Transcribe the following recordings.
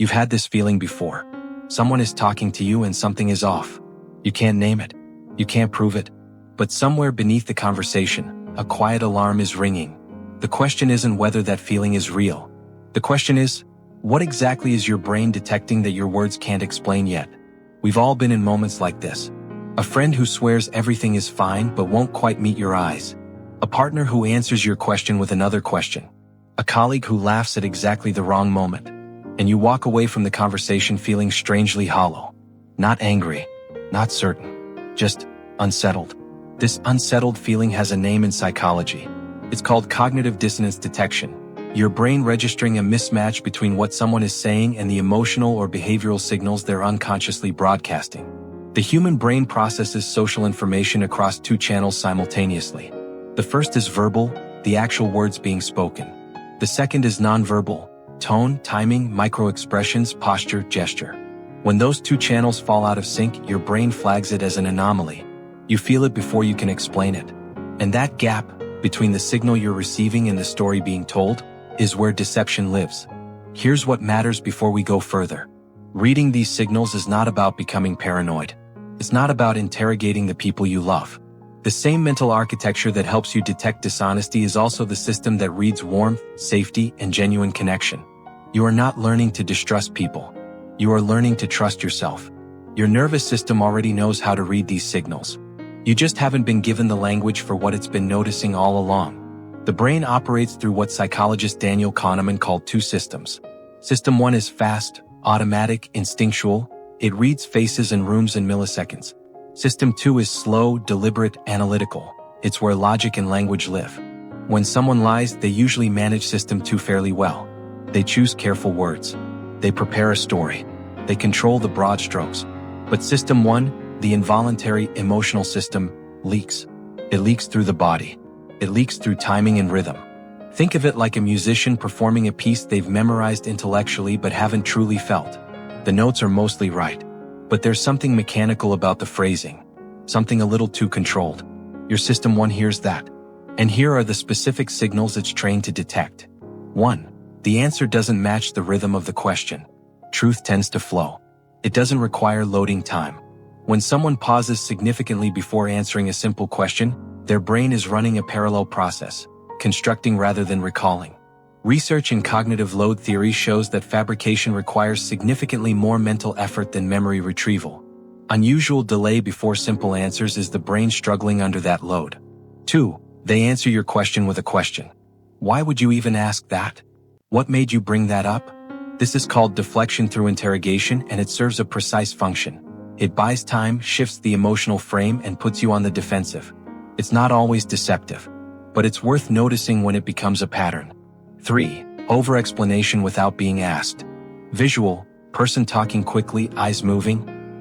You've had this feeling before. Someone is talking to you and something is off. You can't name it. You can't prove it. But somewhere beneath the conversation, a quiet alarm is ringing. The question isn't whether that feeling is real. The question is, what exactly is your brain detecting that your words can't explain yet? We've all been in moments like this. A friend who swears everything is fine but won't quite meet your eyes. A partner who answers your question with another question. A colleague who laughs at exactly the wrong moment. And you walk away from the conversation feeling strangely hollow. Not angry, not certain, just unsettled. This unsettled feeling has a name in psychology. It's called cognitive dissonance detection. Your brain registering a mismatch between what someone is saying and the emotional or behavioral signals they're unconsciously broadcasting. The human brain processes social information across two channels simultaneously. The first is verbal, the actual words being spoken. The second is nonverbal, tone, timing, micro-expressions, posture, gesture. When those two channels fall out of sync, your brain flags it as an anomaly. You feel it before you can explain it. And that gap, between the signal you're receiving and the story being told, is where deception lives. Here's what matters before we go further. Reading these signals is not about becoming paranoid. It's not about interrogating the people you love. The same mental architecture that helps you detect dishonesty is also the system that reads warmth, safety, and genuine connection. You are not learning to distrust people. You are learning to trust yourself. Your nervous system already knows how to read these signals. You just haven't been given the language for what it's been noticing all along. The brain operates through what psychologist Daniel Kahneman called two systems. System 1 is fast, automatic, instinctual. It reads faces and rooms in milliseconds. System 2 is slow, deliberate, analytical. It's where logic and language live. When someone lies, they usually manage System 2 fairly well. They choose careful words. They prepare a story. They control the broad strokes. But System 1, the involuntary, emotional system, leaks. It leaks through the body. It leaks through timing and rhythm. Think of it like a musician performing a piece they've memorized intellectually but haven't truly felt. The notes are mostly right. But there's something mechanical about the phrasing. Something a little too controlled. Your System 1 hears that. And here are the specific signals it's trained to detect. 1. The answer doesn't match the rhythm of the question. Truth tends to flow. It doesn't require loading time. When someone pauses significantly before answering a simple question, their brain is running a parallel process, constructing rather than recalling. Research in cognitive load theory shows that fabrication requires significantly more mental effort than memory retrieval. Unusual delay before simple answers is the brain struggling under that load. 2. They answer your question with a question. Why would you even ask that? What made you bring that up? This is called deflection through interrogation, and it serves a precise function. It buys time, shifts the emotional frame, and puts you on the defensive. It's not always deceptive, but it's worth noticing when it becomes a pattern. 3. Over-explanation without being asked. Visual, person talking quickly, eyes moving.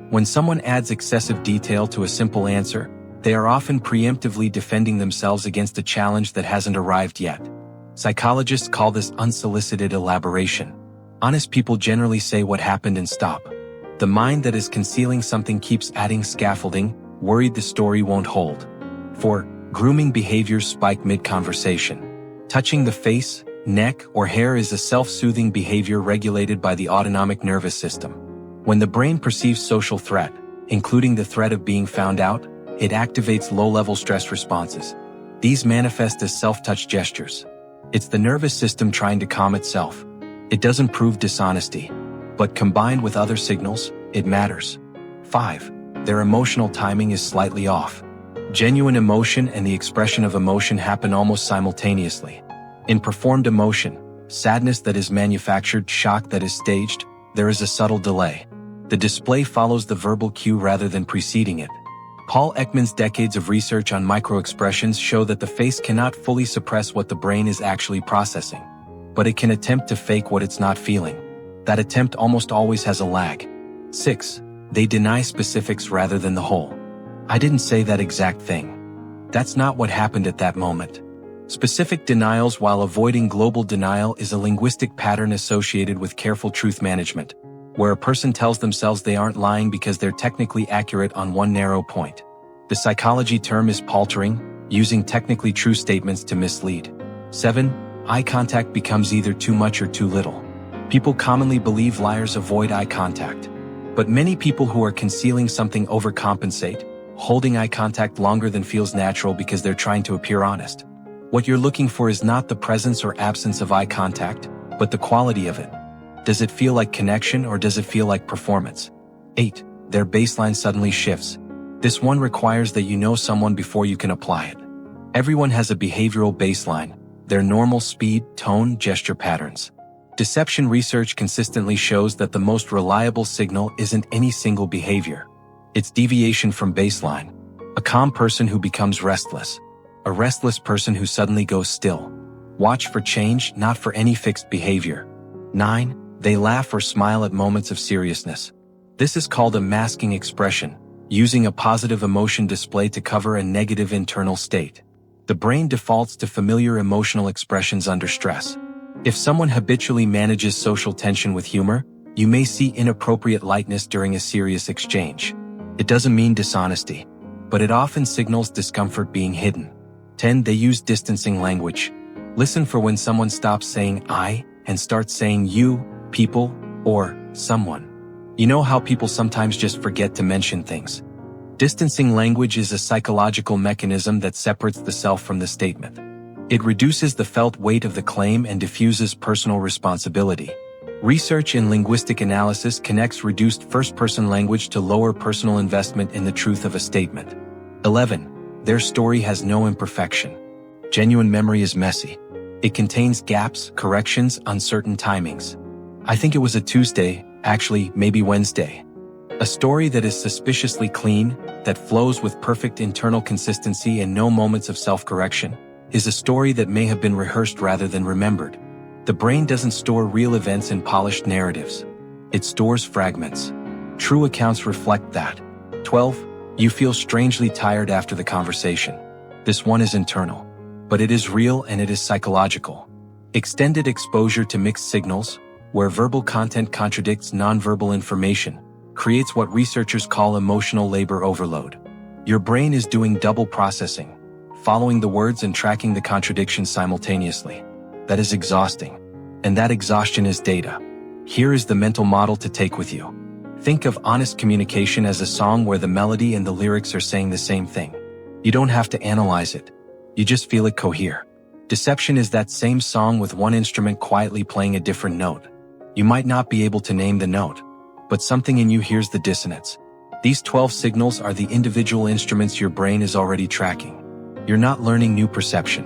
When someone adds excessive detail to a simple answer, they are often preemptively defending themselves against a challenge that hasn't arrived yet. Psychologists call this unsolicited elaboration. Honest people generally say what happened and stop. The mind that is concealing something keeps adding scaffolding, worried the story won't hold. 4. Grooming behaviors spike mid-conversation. Touching the face, neck, or hair is a self-soothing behavior regulated by the autonomic nervous system. When the brain perceives social threat, including the threat of being found out, it activates low-level stress responses. These manifest as self-touch gestures. It's the nervous system trying to calm itself. It doesn't prove dishonesty, but combined with other signals, it matters. 5. Their emotional timing is slightly off. Genuine emotion and the expression of emotion happen almost simultaneously. In performed emotion, sadness that is manufactured, shock that is staged, there is a subtle delay. The display follows the verbal cue rather than preceding it. Paul Ekman's decades of research on microexpressions show that the face cannot fully suppress what the brain is actually processing, but it can attempt to fake what it's not feeling. That attempt almost always has a lag. 6. They deny specifics rather than the whole. I didn't say that exact thing. That's not what happened at that moment. Specific denials while avoiding global denial is a linguistic pattern associated with careful truth management, where a person tells themselves they aren't lying because they're technically accurate on one narrow point. The psychology term is paltering, using technically true statements to mislead. 7. Eye contact becomes either too much or too little. People commonly believe liars avoid eye contact. But many people who are concealing something overcompensate, holding eye contact longer than feels natural because they're trying to appear honest. What you're looking for is not the presence or absence of eye contact, but the quality of it. Does it feel like connection or does it feel like performance? 8. Their baseline suddenly shifts. This one requires that you know someone before you can apply it. Everyone has a behavioral baseline, their normal speed, tone, gesture patterns. Deception research consistently shows that the most reliable signal isn't any single behavior. It's deviation from baseline. A calm person who becomes restless. A restless person who suddenly goes still. Watch for change, not for any fixed behavior. 9. They laugh or smile at moments of seriousness. This is called a masking expression, using a positive emotion display to cover a negative internal state. The brain defaults to familiar emotional expressions under stress. If someone habitually manages social tension with humor, you may see inappropriate lightness during a serious exchange. It doesn't mean dishonesty, but it often signals discomfort being hidden. 10. They use distancing language. Listen for when someone stops saying I and starts saying you, people, or someone. You know how people sometimes just forget to mention things? Distancing language is a psychological mechanism that separates the self from the statement. It reduces the felt weight of the claim and diffuses personal responsibility. Research in linguistic analysis connects reduced first-person language to lower personal investment in the truth of a statement. 11. Their story has no imperfection. Genuine memory is messy. It contains gaps, corrections, uncertain timings. I think it was a Tuesday, actually, maybe Wednesday. A story that is suspiciously clean, that flows with perfect internal consistency and no moments of self-correction, is a story that may have been rehearsed rather than remembered. The brain doesn't store real events in polished narratives. It stores fragments. True accounts reflect that. 12. You feel strangely tired after the conversation. This one is internal, but it is real and it is psychological. Extended exposure to mixed signals, where verbal content contradicts nonverbal information, creates what researchers call emotional labor overload. Your brain is doing double processing, following the words and tracking the contradictions simultaneously. That is exhausting. And that exhaustion is data. Here is the mental model to take with you. Think of honest communication as a song where the melody and the lyrics are saying the same thing. You don't have to analyze it. You just feel it cohere. Deception is that same song with one instrument quietly playing a different note. You might not be able to name the note, but something in you hears the dissonance. These 12 signals are the individual instruments your brain is already tracking. You're not learning new perception.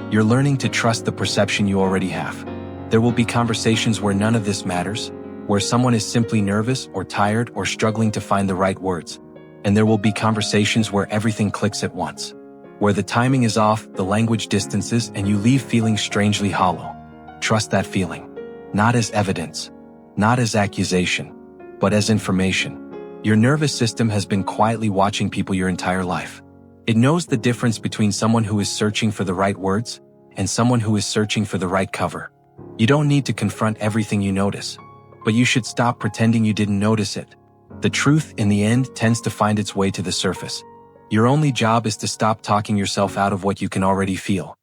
You're learning to trust the perception you already have. There will be conversations where none of this matters, where someone is simply nervous or tired or struggling to find the right words. And there will be conversations where everything clicks at once, where the timing is off, the language distances, and you leave feeling strangely hollow. Trust that feeling. Not as evidence, not as accusation, but as information. Your nervous system has been quietly watching people your entire life. It knows the difference between someone who is searching for the right words and someone who is searching for the right cover. You don't need to confront everything you notice, but you should stop pretending you didn't notice it. The truth, in the end, tends to find its way to the surface. Your only job is to stop talking yourself out of what you can already feel.